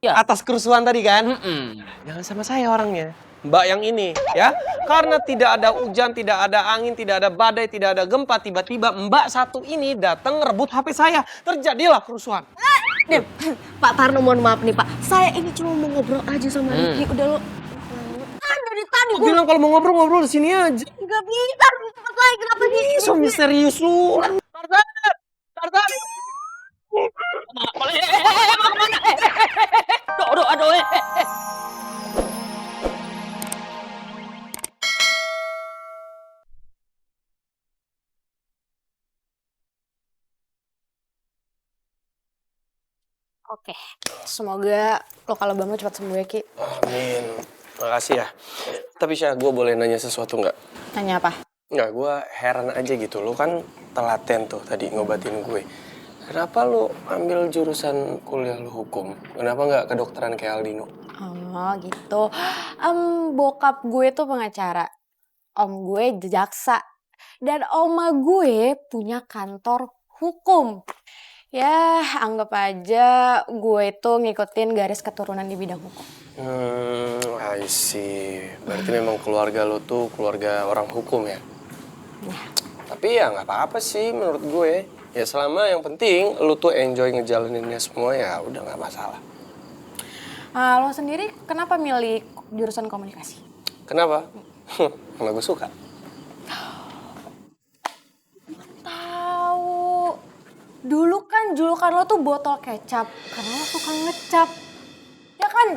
Ya. atas kerusuhan tadi kan? Jangan sama saya orangnya. Mbak yang ini ya. Karena tidak ada hujan, tidak ada angin, tidak ada badai, tidak ada gempa. Tiba-tiba mbak satu ini datang ngerebut HP saya. Terjadilah kerusuhan. Nih, Pak Tarno mohon maaf nih Pak. Saya ini cuma mau ngobrol aja sama Rifki. Udah lo. Kan dari tadi Aku bilang kalau mau ngobrol di sini aja. nggak bisa di tempat lain. Kenapa di Ih, so misterius lu. Tarzan! Tarzan! Aduh. Oke, semoga lo kalau bangun cepat sembuh ya Ki. Amin. Makasih ya. Tapi Syah, gue boleh nanya sesuatu nggak? Tanya apa? Nggak, gue heran aja gitu. Lu kan telaten tuh tadi ngobatin gue. Kenapa lu ambil jurusan kuliah lu hukum? Kenapa nggak kedokteran kayak Aldino? Oh gitu. Bokap gue tuh pengacara. Om gue jaksa. Dan oma gue punya kantor hukum. Ya, anggap aja gue itu ngikutin garis keturunan di bidang hukum. I see. Berarti memang keluarga lu tuh keluarga orang hukum ya? Tapi ya nggak apa-apa sih menurut gue. Ya selama yang penting lu tuh enjoy ngejalaninnya semua ya udah nggak masalah. Lo sendiri kenapa milih jurusan komunikasi? Kenapa? Karena gue suka. Tahu. Dulu kan julukan lo tuh botol kecap karena lo suka ngecap. Ya kan?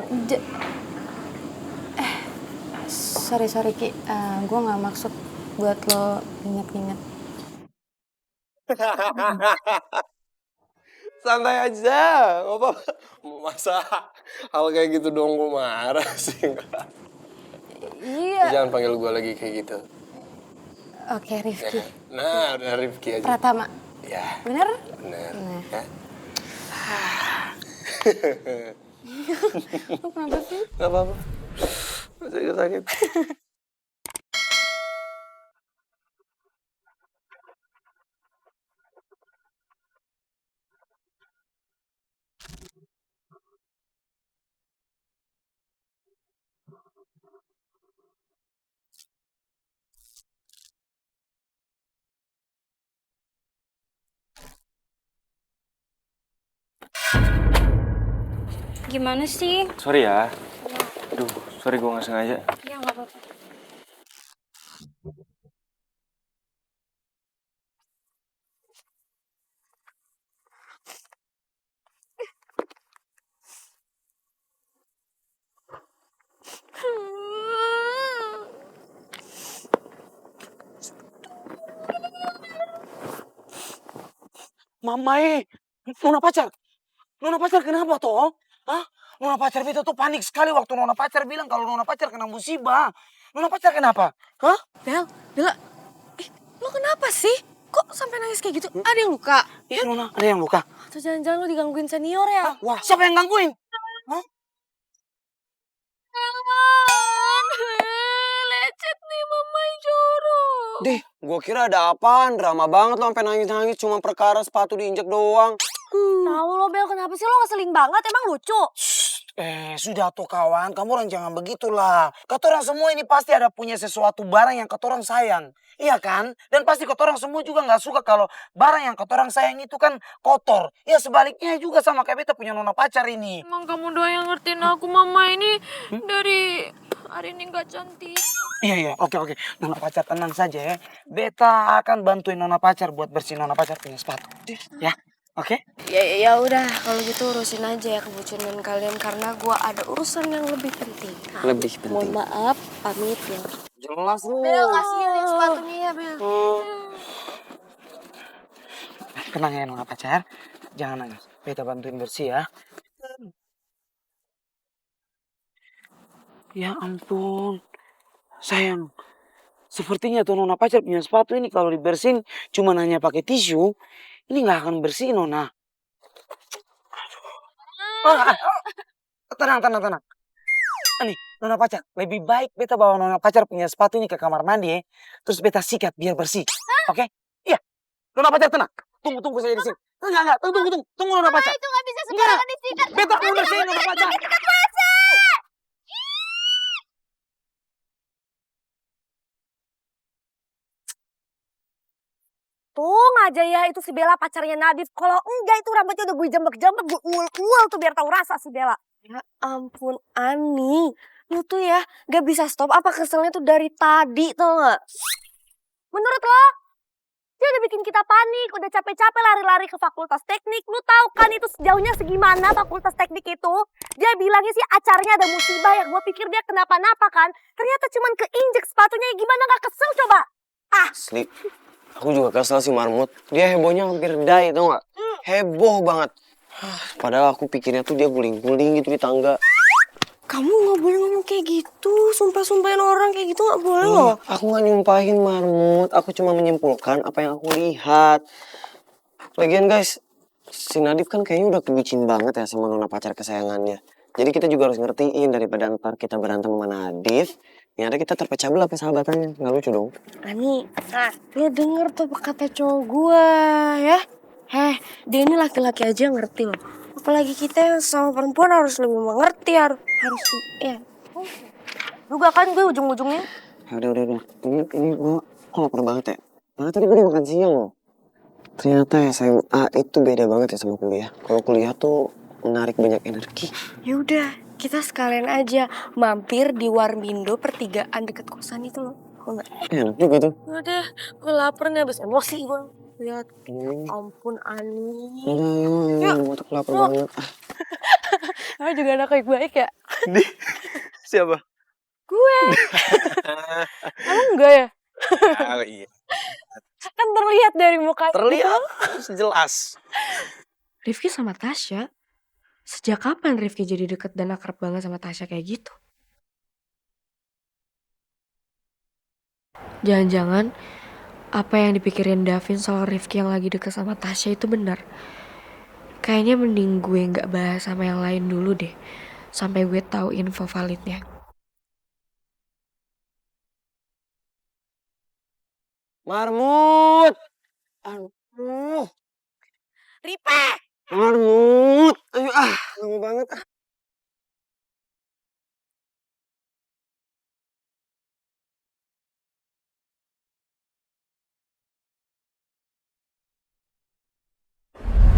Sorry Ki. Gue nggak maksud buat lo inget-inget. Santai aja, nggak apa-apa. Masa hal kayak gitu dong gue marah sih? Iya. Jangan panggil gue lagi kayak gitu. Oke, Rifki. Nah, udah Rifki aja. Pratama. Ya. Bener? Bener. Nah. Ya. Lo kenapa sih? Gak apa-apa. Sakit. Gimana sih? Sorry ya. Aduh, sorry gue gak sengaja. Ya nggak apa-apa. Mamai, Nona pacar kenapa toh? Hah? Nona pacar beta tuh panik sekali waktu Nona pacar bilang kalau Nona pacar kena musibah. Nona pacar kenapa? Hah? Bella, lo kenapa sih? Kok sampai nangis kayak gitu? Ada yang luka? Iya Nona, ada yang luka. Atau jangan-jangan lo digangguin senior ya? Wah, siapa yang gangguin? Hah? Lecet nih mamai jorok. Dih, gua kira ada apaan, drama banget lo sampai nangis-nangis cuma perkara sepatu diinjek doang. Tahu lo Bel, kenapa sih lo ngeselin banget? Emang lucu? Sudah tuh kawan, kamu orang jangan begitulah. Katorang semua ini pasti ada punya sesuatu barang yang katorang sayang. Iya kan? Dan pasti katorang semua juga nggak suka kalau barang yang katorang sayang itu kan kotor. Ya sebaliknya juga sama kayak beta punya nona pacar ini. Emang kamu doang yang ngertiin aku, mama ini dari hari ini gak cantik. Iya, oke. Nona pacar tenang saja ya. Beta akan bantuin nona pacar buat bersihin nona pacar punya sepatu. Ya, oke? Ya udah, kalau gitu urusin aja ya kebucinan kalian karena gua ada urusan yang lebih penting. Lebih penting. Mohon maaf, pamit ya. Jelas lu. Bel, kasihin nih sepatunya ya, Bel. Tenang ya nona pacar. Jangan nangis. Beta bantuin bersih ya. Ya ampun. Sayang. Sepertinya tuh nona pacar punya sepatu ini kalau dibersihin cuma hanya pakai tisu. Ini nggak akan bersih nona. Tenang. Nih, nona pacar. Lebih baik beta bawa nona pacar punya sepatu ini ke kamar mandi ya. Terus beta sikat biar bersih. Oke? Iya. Nona pacar tenang. Tunggu saya di sini. Enggak. Tunggu nona pacar. Itu gak bisa Jangan disikat. Beta mau bersihin rumah pacar. Tuh aja ya itu si Bella pacarnya Nadif. Kalau enggak itu rambutnya udah gue jembek-jembek, gue uul-uul tuh biar tahu rasa si Bella. Ya ampun Ani, lu tuh ya gak bisa stop apa keselnya tuh dari tadi tau gak? Menurut lo, dia udah bikin kita panik, udah capek-capek lari-lari ke fakultas teknik. Lu tahu kan itu sejauhnya segimana fakultas teknik itu? Dia bilangnya sih acaranya ada musibah ya. Gue pikir dia kenapa-napa kan. Ternyata cuman keinjek sepatunya, gimana gak kesel coba? Asli, aku juga kesel sih Marmut. Dia hebohnya hampir die tau gak? Heboh banget. Padahal aku pikirnya tuh dia guling-guling gitu di tangga. Kamu gak boleh ngomong kayak gitu, sumpah-sumpahin orang kayak gitu gak boleh loh. Aku gak nyumpahin Marmut, aku cuma menyimpulkan apa yang aku lihat. Lagian guys, si Nadif kan kayaknya udah kebucin banget ya sama nona pacar kesayangannya. Jadi kita juga harus ngertiin daripada ntar kita berantem sama Nadif, yang ada kita terpecah belah persahabatannya. Gak lucu dong. Ani, lo denger tuh kata cowok gue ya. Dia ini laki-laki aja ngerti loh. Apalagi kita yang sama perempuan harus lebih mengerti, harus ya. Juga kan gue ujung-ujungnya. Udah. Ini gue kok lapar banget ya. Karena tadi gue udah makan siang loh. Ternyata SMA itu beda banget ya sama kuliah. Kalau kuliah tuh menarik banyak energi. Ya udah, kita sekalian aja mampir di Warmindo pertigaan deket kosan itu loh. Kok enggak? Enak juga tuh. Udah, gue lapar nih, abis emosi gue. Lihat, ampun Ani. Udah, gue tuh lapar banget. Kamu juga anak baik-baik ya? Siapa? Gue. Emang enggak ya? Iya. Kan terlihat dari muka. Terlihat jelas. Rifki sama Tasya? Sejak kapan Rifki jadi deket dan akrab banget sama Tasya kayak gitu? Jangan-jangan apa yang dipikirin Davin soal Rifki yang lagi deket sama Tasya itu benar. Kayaknya mending gue gak bahas sama yang lain dulu deh. Sampai gue tahu info validnya. Marmut! Aduh. Ripe! Marmut! Ayo lama banget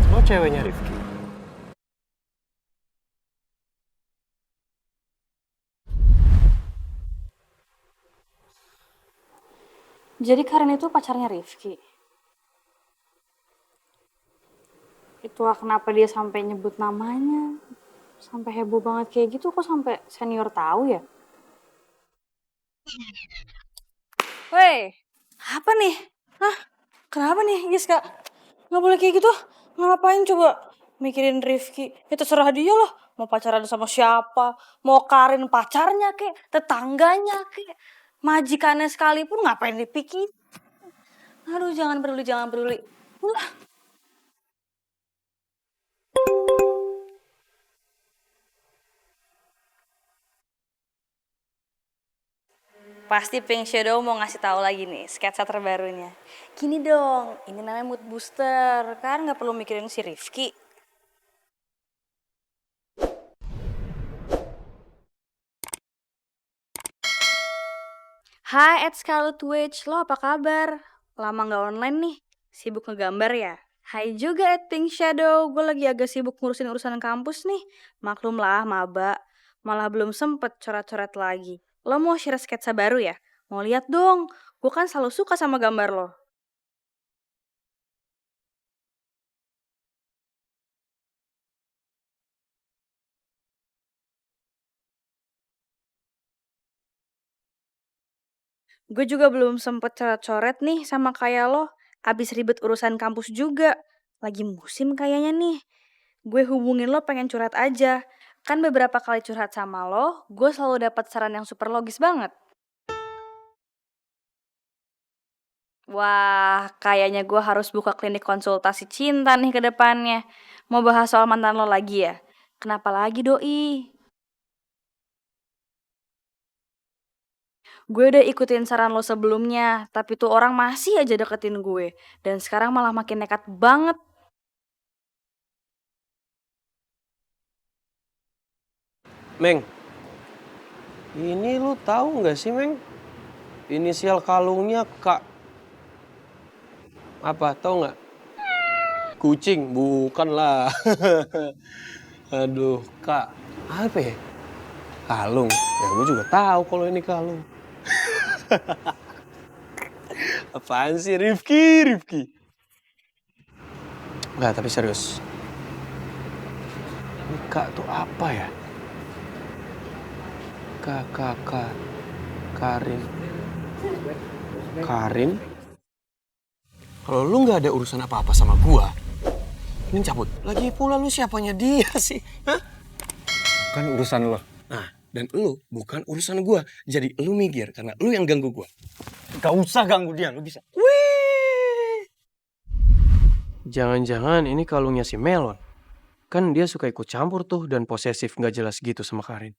Lo ceweknya Rifki. Jadi Karin itu pacarnya Rifki. Itulah kenapa dia sampai nyebut namanya. Sampai heboh banget kayak gitu, kok sampai senior tahu ya? Woi, apa nih? Hah? Kenapa nih, Giska? Nggak boleh kayak gitu. Ngapain coba mikirin Rifki? Ya terserah dia lah. Mau pacaran sama siapa? Mau Karin pacarnya kek? Tetangganya kek? Majikannya sekalipun ngapain dipikir? Aduh, jangan peduli. Udah. Pasti Pink Shadow mau ngasih tahu lagi nih sketsa terbarunya. Gini dong, ini namanya mood booster. Kan nggak perlu mikirin si Rifki. Hai, Scarlet Witch. Lo apa kabar? Lama nggak online nih. Sibuk ngegambar ya? Hai juga Pink Shadow. Gue lagi agak sibuk ngurusin urusan kampus nih. Maklum lah, maba. Malah belum sempet coret-coret lagi. Lo mau share sketsa baru ya? Mau lihat dong. Gue kan selalu suka sama gambar lo. Gue juga belum sempet coret-coret nih sama kayak lo. Abis ribet urusan kampus juga. Lagi musim kayaknya nih. Gue hubungin lo pengen curhat aja. Kan beberapa kali curhat sama lo, gue selalu dapat saran yang super logis banget. Wah, kayaknya gue harus buka klinik konsultasi cinta nih ke depannya. Mau bahas soal mantan lo lagi ya? Kenapa lagi doi? Gue udah ikutin saran lo sebelumnya, tapi tuh orang masih aja deketin gue. Dan sekarang malah makin nekat banget. Meng, ini lu tahu nggak sih, Meng? Inisial kalungnya Kak. Apa, tahu nggak? Kucing, bukan lah. Aduh, Kak. Apa ya? Kalung. Ya, gue juga tahu kalau ini kalung. Apaan sih, Rifki? Nggak, tapi serius. Ini Kak tuh apa ya? Kak, Karin. Karin? Kalau lu nggak ada urusan apa-apa sama gua, ini cabut. Lagi pula lu siapanya dia sih? Hah? Kan urusan lo. Nah, dan lu bukan urusan gua. Jadi lu mikir karena lu yang ganggu gua. Gak usah ganggu dia, lo bisa. Wih! Jangan-jangan ini kalungnya si Melon. Kan dia suka ikut campur tuh dan posesif nggak jelas gitu sama Karin.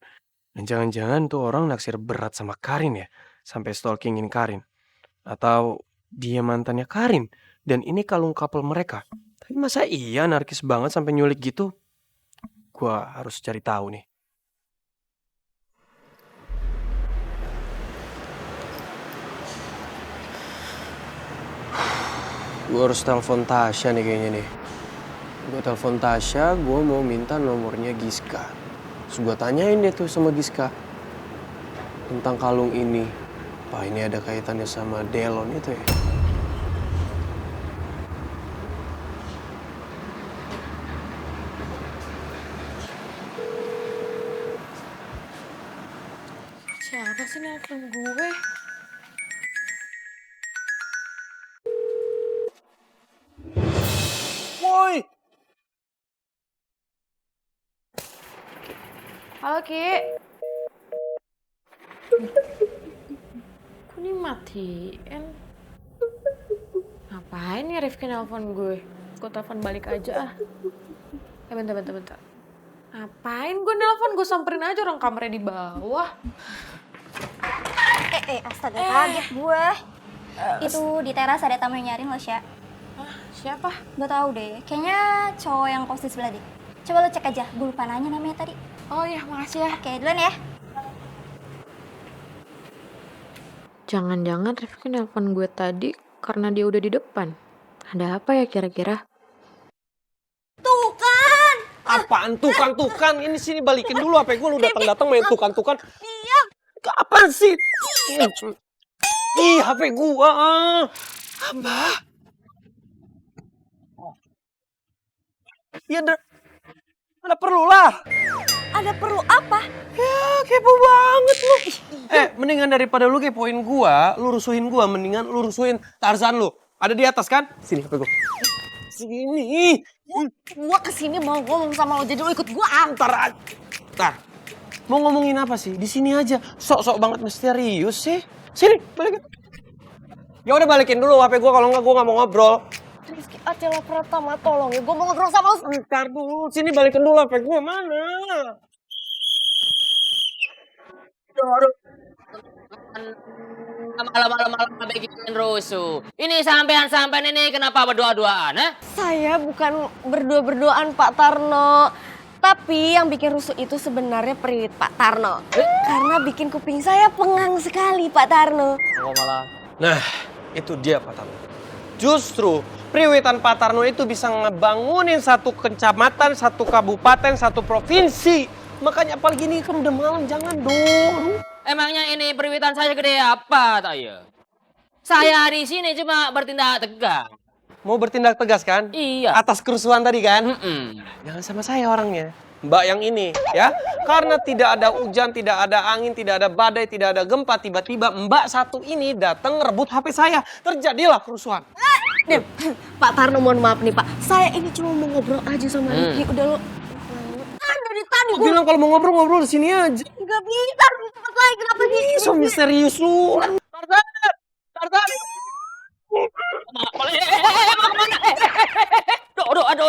Dan jangan-jangan tuh orang naksir berat sama Karin ya. Sampai stalkingin Karin. Atau dia mantannya Karin. Dan ini kalung couple mereka. Tapi masa iya narkis banget sampai nyulik gitu? Gua harus cari tahu nih. Gue harus telepon Tasya nih kayaknya nih. Gue telepon Tasya, gue mau minta nomornya Giska. Terus gue tanyain deh tuh sama Giska tentang kalung ini. Apa ini ada kaitannya sama Delon itu ya? Siapa sih nelfon gue? Woi! Halo, Ki. Kok ini matiin? Ngapain ya Rifki nelfon gue? Gue telepon balik aja ah. Bentar. Ngapain gue nelfon? Gue samperin aja orang kamarnya di bawah. Astaga, kaget gue. Itu di teras ada tamu yang nyariin lo, Sya. Siapa? Gak tau deh, kayaknya cowok yang kos di sebelah deh. Coba lo cek aja, gue lupa nanya namanya tadi. Oh iya, makasih ya. Oke, duluan ya. Jangan-jangan Rifki nelpon gue tadi karena dia udah di depan. Ada apa ya kira-kira? Apaan tukan? Ini sini balikin dulu HP gue. Lu datang main tukan. Iya. Apaan sih? Ih, HP gua. Abah. Ya ada perlu lah. Ada perlu apa? Ya, kepo banget lu. Mendingan daripada lu kepoin gua, lu rusuhin gua, mendingan lu rusuhin Tarzan lu. Ada di atas kan? Sini HP gua. Sini. Gua kesini mau ngomong sama lo, jadi lo ikut gua. Ntar. Mau ngomongin apa sih? Di sini aja. Sok-sok banget misterius sih. Sini, balikin. Ya udah balikin dulu HP gua, kalau enggak gua nggak mau ngobrol. Rizky Acela Pratama, tolong ya, gua mau ngobrol sama lo. Ntar dulu, sini balikin dulu HP gua, mana? Malam-malam bikin rusuh. Ini sampean ini kenapa berdoa-doaan, ha? Saya bukan berdua-berduaan Pak Tarno. Tapi yang bikin rusuh itu sebenarnya periwit Pak Tarno. Karena bikin kuping saya pengang sekali Pak Tarno. Oh malah. Nah, itu dia Pak Tarno. Justru periwitan Pak Tarno itu bisa ngebangunin satu kecamatan, satu kabupaten, satu provinsi. Makanya apalagi ini kan udah malam, jangan dong. Emangnya ini periwitan saya gede apa, tak ya? Saya di sini cuma bertindak tegas. Mau bertindak tegas kan? Iya. Atas kerusuhan tadi kan? Jangan sama saya orangnya. Mbak yang ini ya. Karena tidak ada hujan, tidak ada angin, tidak ada badai, tidak ada gempa. Tiba-tiba mbak satu ini datang ngerebut HP saya. Terjadilah kerusuhan. Pak Tarno, mohon maaf nih Pak. Saya ini cuma mau ngobrol aja sama Rifki. Udah lo. Dari tadi Aku bilang kalau mau ngobrol di sini aja. Gak bisa, cepet lagi. Kenapa sih? So misterius lu. Tarzan! Aduh,